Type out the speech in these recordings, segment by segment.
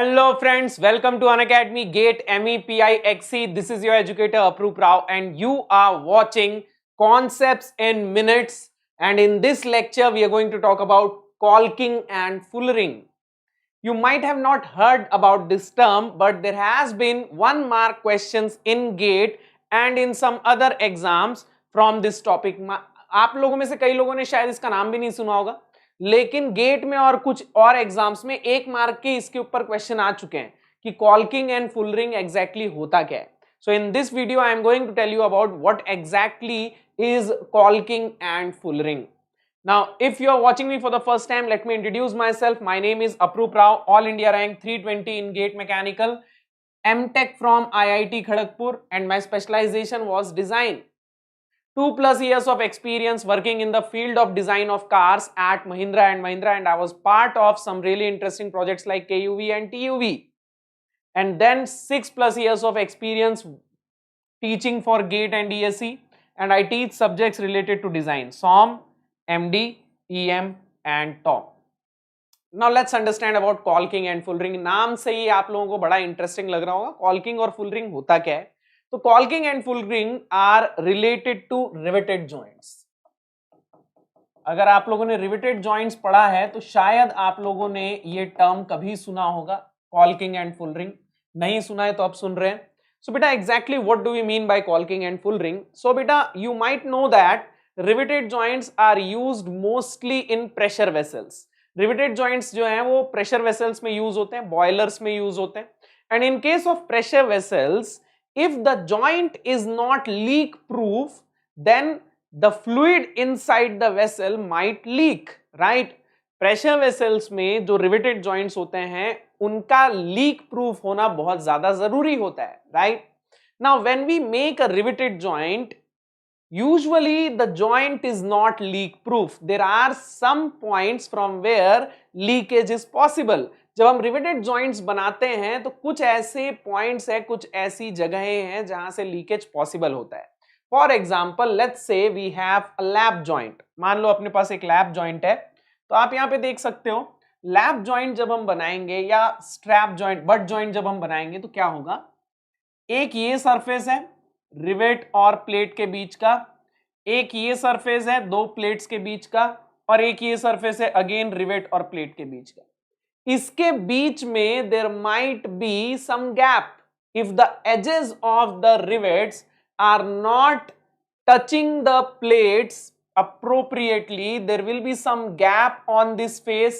Hello friends, welcome to Unacademy GATE MEPIXC. This is your educator Aprup Rao and you are watching Concepts in Minutes, and in this lecture we are going to talk about caulking and fullering. You might have not heard about this term, but there has been 1 mark questions in GATE and in some other exams from this topic. आप लोगों में से कई लोगों ने शायद इसका नाम भी नहीं सुना होगा, लेकिन गेट में और कुछ और एग्जाम्स में 1 मार्क के इसके ऊपर क्वेश्चन आ चुके हैं कि कॉल्किंग एंड फुलरिंग एग्जैक्टली होता क्या है. So in this video I am going to tell you about what exactly is caulking and fullering. Now, if you are watching me for the first time, let me introduce myself. My name is Aprup Rao, All India rank 320 in Gate Mechanical, MTech from IIT Kharagpur, and my specialization was design. 2+ years of experience working in the field of design of cars at Mahindra & Mahindra, and I was part of some really interesting projects like KUV and TUV. And then 6+ years of experience teaching for GATE and DSE, and I teach subjects related to design, SOM, MD, EM and TOP. Now let's understand about caulking and fullering. नाम से ही आप लोगों को बड़ा interesting लग रहा होगा. caulking और fullering होता क्या है? तो caulking and fullering are related to riveted joints. अगर आप लोगों ने riveted joints पढ़ा है तो शायद आप लोगों ने ये टर्म कभी सुना होगा, caulking and fullering. नहीं सुना है तो अब सुन रहे हैं. So बेटा exactly what do we mean by caulking and fullering? So बेटा you might know that riveted joints are used mostly in pressure vessels. riveted joints जो हैं वो pressure vessels में use होते हैं, boilers में use होते हैं. And in case of pressure vessels, if the joint is not leak proof, then the fluid inside the vessel might leak, right? pressure vessels में जो riveted joints होते हैं उनका leak proof होना बहुत ज़्यादा ज़रूरी होता है, right? Now when we make a riveted joint, usually the joint is not leak proof. There are some points from where leakage is possible. जब हम riveted joints बनाते हैं तो कुछ ऐसे points है, कुछ ऐसी जगहें हैं जहां से leakage possible होता है. For example, let's say we have a lap joint. मान लो अपने पास एक lap joint है, तो आप यहाँ पे देख सकते हो lap joint जब हम बनाएंगे या strap joint, butt joint जब हम बनाएंगे तो क्या होगा, एक ये सरफेस है रिवेट और प्लेट के बीच का, एक ये सरफेस है दो प्लेट्स के बीच का, और एक ये सरफेस है अगेन रिवेट और प्लेट के बीच का. इसके बीच में there might be some gap. If the edges of the rivets are not touching the plates appropriately, there will be some gap on this face.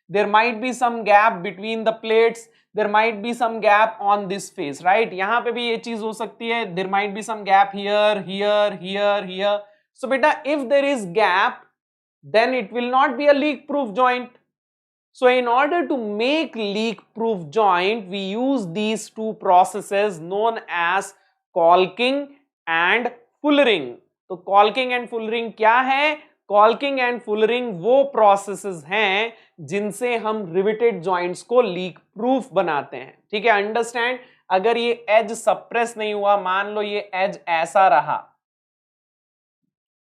There might be some gap between the plates. There might be some gap on this face, right? यहाँ पे भी ये चीज हो सकती है. There might be some gap here, here, here, here. So बेटा, if there is gap, then it will not be a leak-proof joint. So in order to make leak-proof joint, we use these two processes known as caulking and fullering. तो caulking and fullering क्या है? caulking and fullering वो processes हैं जिनसे हम riveted joints को leak proof बनाते हैं. ठीक है, अंडरस्टैंड. अगर ये एज सप्रेस नहीं हुआ, मान लो ये एज ऐसा रहा,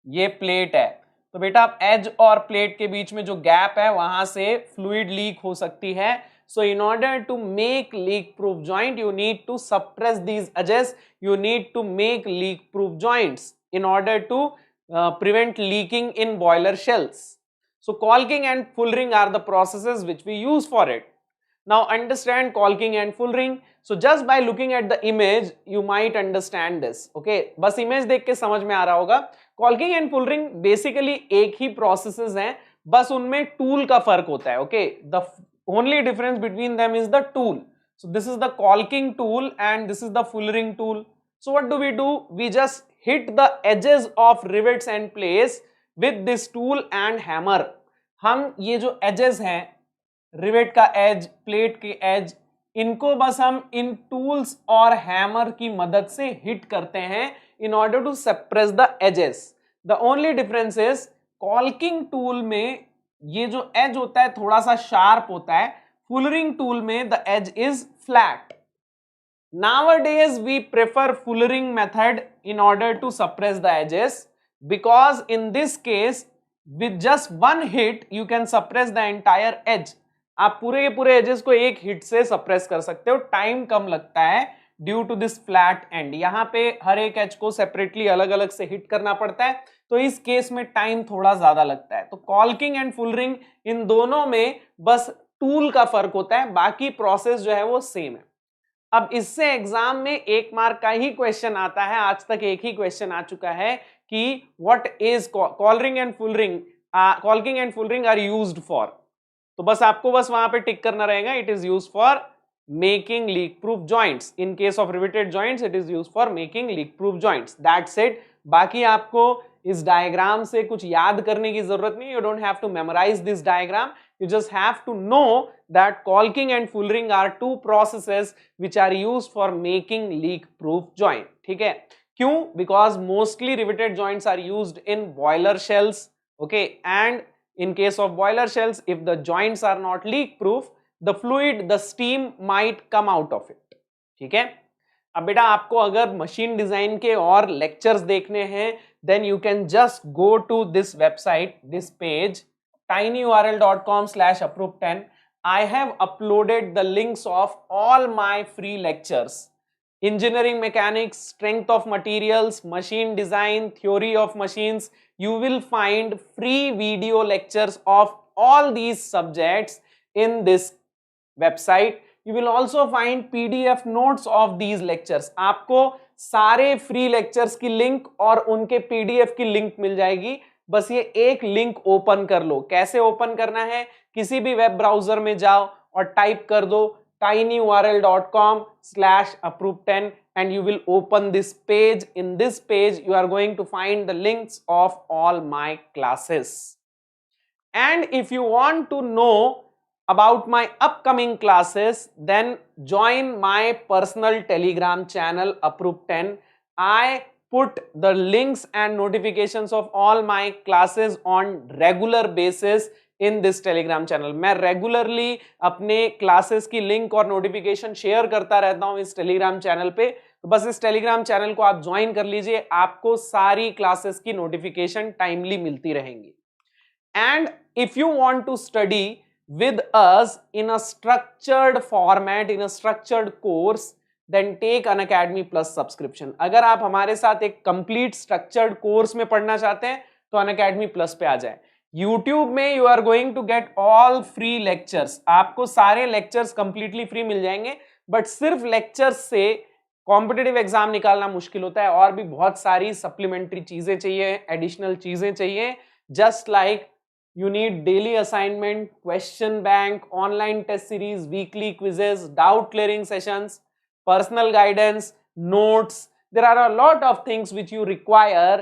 ये प्लेट है, तो बेटा आप एज और प्लेट के बीच में जो गैप है वहां से फ्लूइड लीक हो सकती है. So in order to make leak proof joint, you need to suppress these edges. You need to make leak proof joints in order to prevent leaking in boiler shells. So caulking and fullering are the processes which we use for it. Now understand caulking and fullering. So just by looking at the image, you might understand this. Okay, बस image देख के समझ में आ रहा होगा. caulking and fullering basically एक ही processes हैं, बस उनमें tool का फर्क होता है. Okay, the only difference between them is the tool. So this is the caulking tool and this is the fullering tool. So what do? We just hit the edges of rivets and plates with this tool and hammer. हम ये जो edges हैं, rivet का edge, plate के edge, इनको बस हम इन tools और hammer की मदद से hit करते हैं in order to suppress the edges. The only difference is caulking tool में ये जो edge होता है थोड़ा सा sharp होता है, fullering tool में the edge is flat. Nowadays we prefer fullering method in order to suppress the edges, because in this case with just one hit you can suppress the entire edge. आप पूरे के पूरे edges को एक hit से suppress कर सकते हो, टाइम कम लगता है due to this flat end. यहाँ पे हर एक एज को सेपरेटली अलग अलग से हिट करना पड़ता है, तो इस केस में टाइम थोड़ा ज्यादा लगता है। तो कॉल्किंग एंड फुल रिंग, इन दोनों में बस टूल का फर्क होता है, बाकी प्रोसेस जो है वो सेम है। अब इससे एग्जाम में 1 मार्क का ही क्वेश्चन आता है, आज तक एक ही क्वेश्चन आ चुका है कि what is caulking and fullering, caulking and fullering are used for. तो बस आपको बस वहां पे टिक करना रहेगा, it is used for making leak proof joints. In case of riveted joints it is used for making leak proof joints, that's it. बाकी आपको इस डायग्राम से कुछ याद करने की जरूरत नहीं, you don't have to memorise this diagram, you just have to know that caulking and full ring are two processes which are used for making leak proof joint. ठीक है, क्यों? Because mostly riveted joints are used in boiler shells, okay, and in case of boiler shells, if the joints are not leak proof, the fluid, the steam might come out of it. ठीक है, अब बेटा आपको अगर machine design के और lectures देखने हैं, then you can just go to this website, this page, tinyurl.com/approve10. I have uploaded the links of all my free lectures: engineering mechanics, strength of materials, machine design, theory of machines. You will find free video lectures of all these subjects in this website. You will also find PDF notes of these lectures. आपको सारे free lectures की link और उनके PDF की link मिल जाएगी, बस ये एक लिंक ओपन कर लो। कैसे ओपन करना है? किसी भी वेब ब्राउजर में जाओ और टाइप कर दो tinyurl.com/approve10 and you will open this page. In this page you are going to find the links of all my classes. And if you want to know about my upcoming classes, then join my personal Telegram channel Approve10. I put the links and notifications of all my classes on regular basis in this Telegram channel. मैं regularly अपने classes की link और notification share करता रहता हूं इस Telegram channel पे, तो बस इस टेलीग्राम चैनल को आप ज्वाइन कर लीजिए, आपको सारी क्लासेस की नोटिफिकेशन टाइमली मिलती रहेंगी। And if you want to study with us in a structured format, in a structured course, then take Unacademy Plus subscription. अगर आप हमारे साथ एक complete structured course में पढ़ना चाहते हैं तो Unacademy Plus पे आ जाए। YouTube में you are going to get all free lectures. आपको सारे lectures completely free मिल जाएंगे, but सिर्फ lectures से कॉम्पिटिटिव एग्जाम निकालना मुश्किल होता है, और भी बहुत सारी सप्लीमेंट्री चीजें चाहिए, एडिशनल चीजें चाहिए, just like you need daily assignment, question bank, online test series, weekly quizzes, doubt clearing sessions, personal guidance, notes. There are a lot of things which you require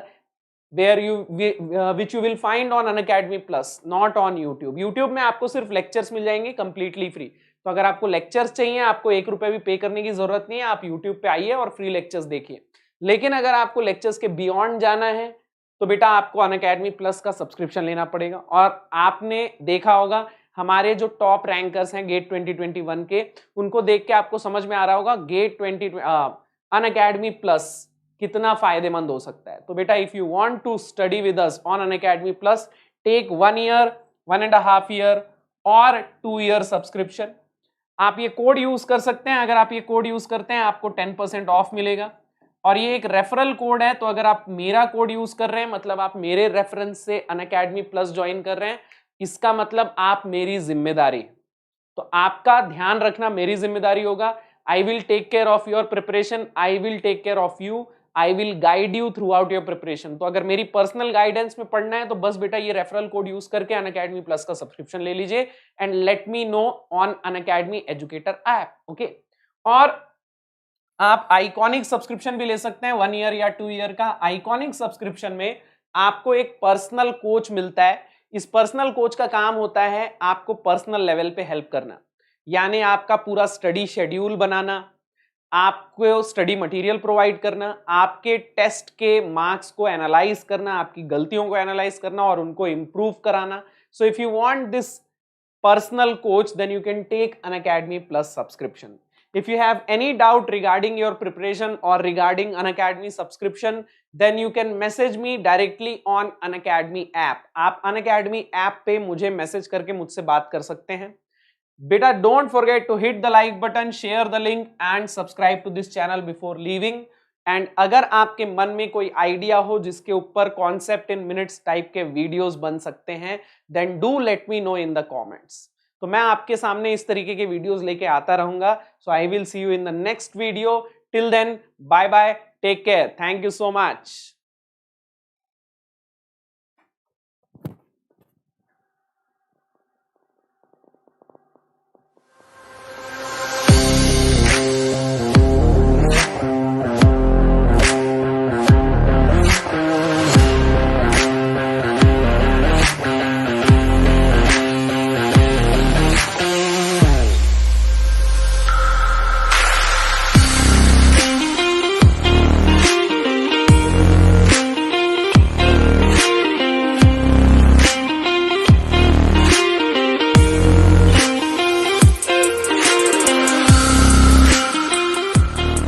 which you will find on Unacademy Plus, not on YouTube. YouTube में आपको सिर्फ lectures मिल जाएंगे completely free. तो अगर आपको lectures चाहिए, आपको 1 रुपए भी पे करने की जरूरत नहीं है, आप YouTube पे आइए और free lectures देखिए। लेकिन अगर आपको lectures के beyond जाना है तो बेटा आपको अनअकैडमी प्लस का सब्सक्रिप्शन लेना पड़ेगा। और आपने देखा होगा हमारे जो टॉप रैंकर्स हैं गेट 2021 के, उनको देख के आपको समझ में आ रहा होगा गेट अनअकैडमी प्लस कितना फायदेमंद हो सकता है। तो बेटा if you want to study with us on Unacademy plus, take 1 year, 1.5 year और 2 ईयर सब्सक्रिप्शन। आप ये कोड यूज कर सकते हैं, अगर आप ये कोड यूज करते हैं आपको 10% ऑफ मिलेगा, और ये एक रेफरल कोड है। तो अगर आप मेरा कोड यूज कर रहे हैं, मतलब आप मेरे रेफरेंस से अनअकैडमी प्लस ज्वाइन कर रहे हैं, इसका मतलब आप मेरी जिम्मेदारी, तो आपका ध्यान रखना मेरी जिम्मेदारी होगा। I will take care of your preparation, I will take care of you, I will guide you throughout your preparation. तो अगर मेरी पर्सनल गाइडेंस में पढ़ना है तो बस बेटा ये रेफरल कोड यूज करके अनअकैडमी प्लस का सब्सक्रिप्शन ले लीजिए and let me know on Unacademy educator app, okay. और आप आइकॉनिक सब्सक्रिप्शन भी ले सकते हैं 1 ईयर या 2 ईयर का। आइकॉनिक सब्सक्रिप्शन में आपको एक पर्सनल कोच मिलता है। इस पर्सनल कोच का काम होता है आपको पर्सनल लेवल पे हेल्प करना, यानी आपका पूरा स्टडी शेड्यूल बनाना, आपको स्टडी मटेरियल प्रोवाइड करना, आपके टेस्ट के मार्क्स को एनालाइज करना, आपकी गलतियों को एनालाइज करना और उनको इंप्रूव कराना। So if you want this personal coach, then you can take Unacademy Plus subscription. If you have any doubt regarding your preparation or regarding Unacademy subscription, then you can message me directly on Unacademy app. आप Unacademy app पे मुझे message करके मुझसे बात कर सकते हैं। बेटा don't forget to hit the like button, share the link and subscribe to this channel before leaving. And अगर आपके मन में कोई आइडिया हो जिसके ऊपर कॉन्सेप्ट इन मिनट्स टाइप के वीडियोस बन सकते हैं, then do let me know in the comments. तो मैं आपके सामने इस तरीके के वीडियोस लेके आता रहूंगा। So I will see you in the next video. Till then, bye bye, take care, thank you so much.